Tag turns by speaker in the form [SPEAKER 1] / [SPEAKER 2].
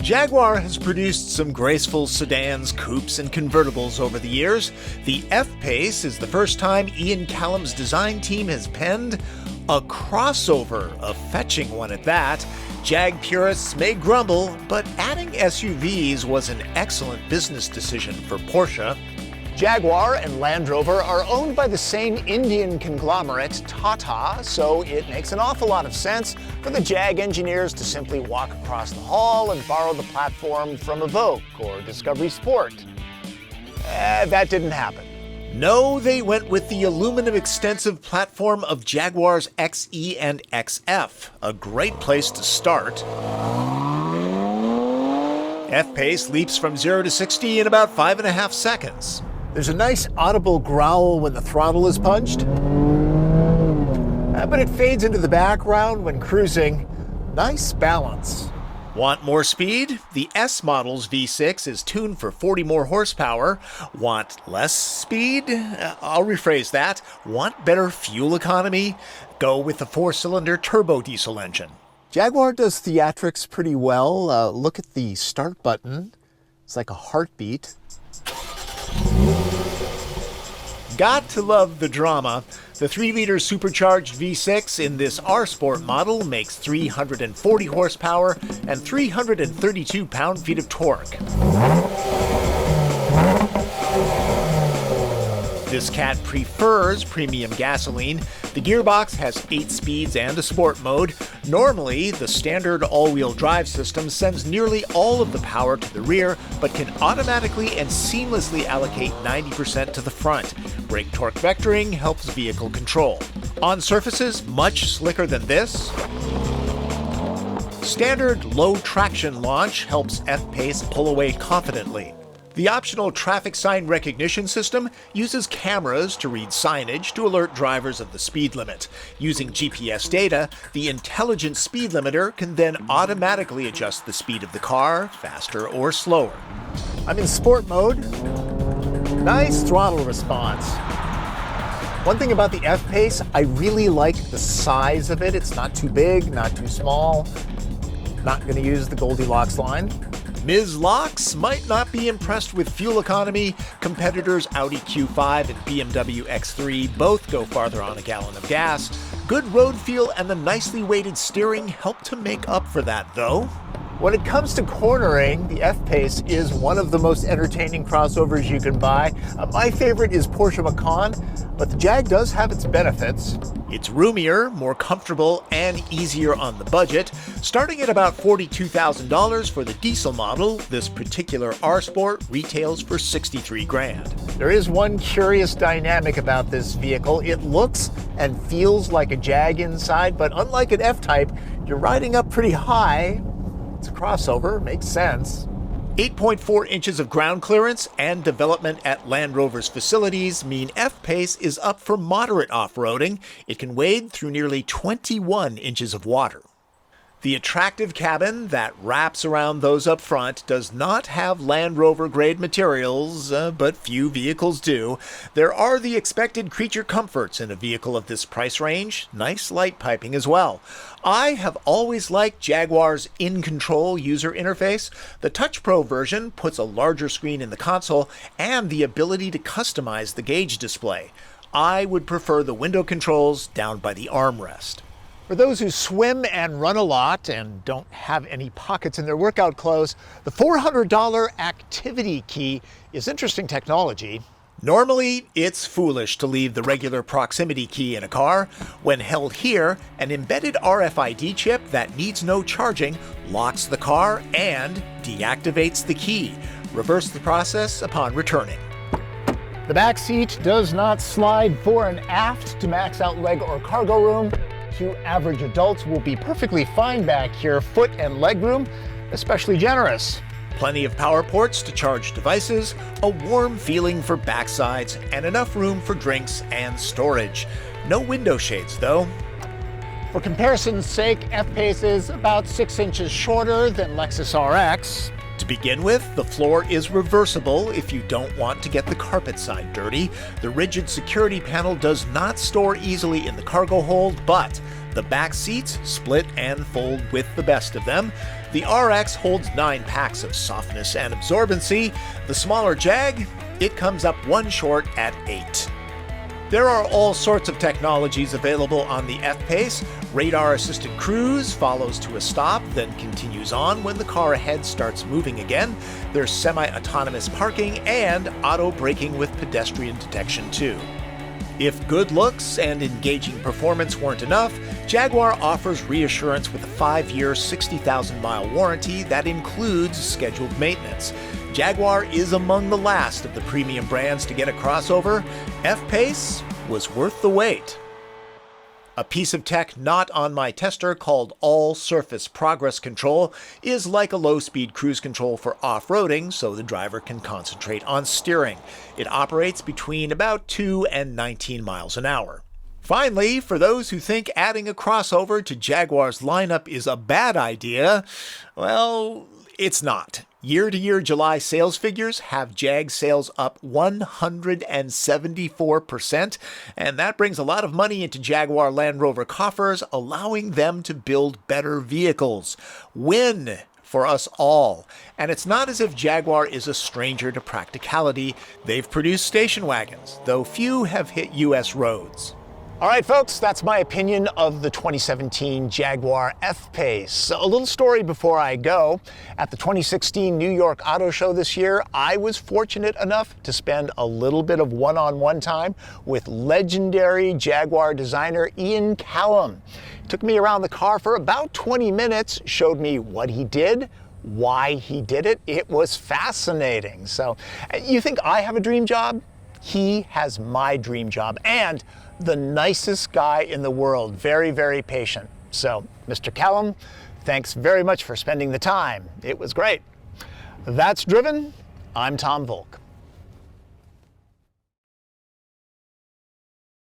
[SPEAKER 1] Jaguar has produced some graceful sedans, coupes, and convertibles over the years. The F-Pace is the first time Ian Callum's design team has penned a crossover, a fetching one at that. Jag purists may grumble, but adding SUVs was an excellent business decision for Porsche.
[SPEAKER 2] Jaguar and Land Rover are owned by the same Indian conglomerate, Tata, so it makes an awful lot of sense for the Jag engineers to simply walk across the hall and borrow the platform from Evoque or Discovery Sport. That didn't happen.
[SPEAKER 1] No, they went with the aluminum extensive platform of Jaguar's XE and XF, a great place to start. F-Pace leaps from 0 to 60 in about 5.5 seconds.
[SPEAKER 2] There's a nice audible growl when the throttle is punched, but it fades into the background when cruising. Nice balance.
[SPEAKER 1] Want more speed? The S model's V6 is tuned for 40 more horsepower. Want less speed? I'll rephrase that. Want better fuel economy? Go with the 4-cylinder turbo diesel engine.
[SPEAKER 2] Jaguar does theatrics pretty well. Look at the start button. It's like a heartbeat.
[SPEAKER 1] Got to love the drama. The 3-liter supercharged V6 in this R-Sport model makes 340 horsepower and 332 pound-feet of torque. This cat prefers premium gasoline. The gearbox has 8 speeds and a sport mode. Normally, the standard all-wheel drive system sends nearly all of the power to the rear, but can automatically and seamlessly allocate 90% to the front. Brake torque vectoring helps vehicle control. On surfaces much slicker than this, standard low traction launch helps F-Pace pull away confidently. The optional traffic sign recognition system uses cameras to read signage to alert drivers of the speed limit. Using GPS data, the intelligent speed limiter can then automatically adjust the speed of the car, faster or slower.
[SPEAKER 2] I'm in sport mode. Nice throttle response. One thing about the F-Pace, I really like the size of it. It's not too big, not too small. Not going to use the Goldilocks line.
[SPEAKER 1] Ms. Locks might not be impressed with fuel economy. Competitors Audi Q5 and BMW X3 both go farther on a gallon of gas. Good road feel and the nicely weighted steering help to make up for that, though.
[SPEAKER 2] When it comes to cornering, the F-Pace is one of the most entertaining crossovers you can buy. My favorite is Porsche Macan, but the Jag does have its benefits.
[SPEAKER 1] It's roomier, more comfortable, and easier on the budget. Starting at about $42,000 for the diesel model, this particular R-Sport retails for $63,000.
[SPEAKER 2] There is one curious dynamic about this vehicle. It looks and feels like a Jag inside, but unlike an F-Type, you're riding up pretty high. It's a crossover, makes sense.
[SPEAKER 1] 8.4 inches of ground clearance and development at Land Rover's facilities mean F-Pace is up for moderate off-roading. It can wade through nearly 21 inches of water. The attractive cabin that wraps around those up front does not have Land Rover grade materials, but few vehicles do. There are the expected creature comforts in a vehicle of this price range. Nice light piping as well. I have always liked Jaguar's in-control user interface. The Touch Pro version puts a larger screen in the console and the ability to customize the gauge display. I would prefer the window controls down by the armrest.
[SPEAKER 2] For those who swim and run a lot and don't have any pockets in their workout clothes, the $400 activity key is interesting technology.
[SPEAKER 1] Normally, it's foolish to leave the regular proximity key in a car. When held here, an embedded RFID chip that needs no charging locks the car and deactivates the key. Reverse the process upon returning.
[SPEAKER 2] The back seat does not slide fore and aft to max out leg or cargo room. You average adults will be perfectly fine back here. Foot and leg room, especially generous.
[SPEAKER 1] Plenty of power ports to charge devices, a warm feeling for backsides, and enough room for drinks and storage. No window shades, though.
[SPEAKER 2] For comparison's sake, F-Pace is about 6 inches shorter than Lexus RX.
[SPEAKER 1] To begin with, the floor is reversible if you don't want to get the carpet side dirty. The rigid security panel does not store easily in the cargo hold, but the back seats split and fold with the best of them. The RX holds 9 packs of softness and absorbency. The smaller Jag, it comes up one short at 8. There are all sorts of technologies available on the F-Pace. Radar-assisted cruise follows to a stop, then continues on when the car ahead starts moving again. There's semi-autonomous parking and auto-braking with pedestrian detection too. If good looks and engaging performance weren't enough, Jaguar offers reassurance with a 5-year, 60,000-mile warranty that includes scheduled maintenance. Jaguar is among the last of the premium brands to get a crossover. F-Pace was worth the wait. A piece of tech not on my tester called All-Surface Progress Control is like a low-speed cruise control for off-roading so the driver can concentrate on steering. It operates between about 2 and 19 miles an hour. Finally, for those who think adding a crossover to Jaguar's lineup is a bad idea, well, it's not. Year-to-year July sales figures have Jag sales up 174%, and that brings a lot of money into Jaguar Land Rover coffers, allowing them to build better vehicles. Win for us all. And it's not as if Jaguar is a stranger to practicality. They've produced station wagons, though few have hit U.S. roads.
[SPEAKER 2] All right, folks, that's my opinion of the 2017 Jaguar F-Pace. A little story before I go. At the 2016 New York Auto Show this year, I was fortunate enough to spend a little bit of one-on-one time with legendary Jaguar designer Ian Callum. He took me around the car for about 20 minutes, showed me what he did, why he did it. It was fascinating. So, you think I have a dream job? He has my dream job, and the nicest guy in the world. Very, very patient. So, Mr. Callum, thanks very much for spending the time. It was great. That's Driven. I'm Tom Volk.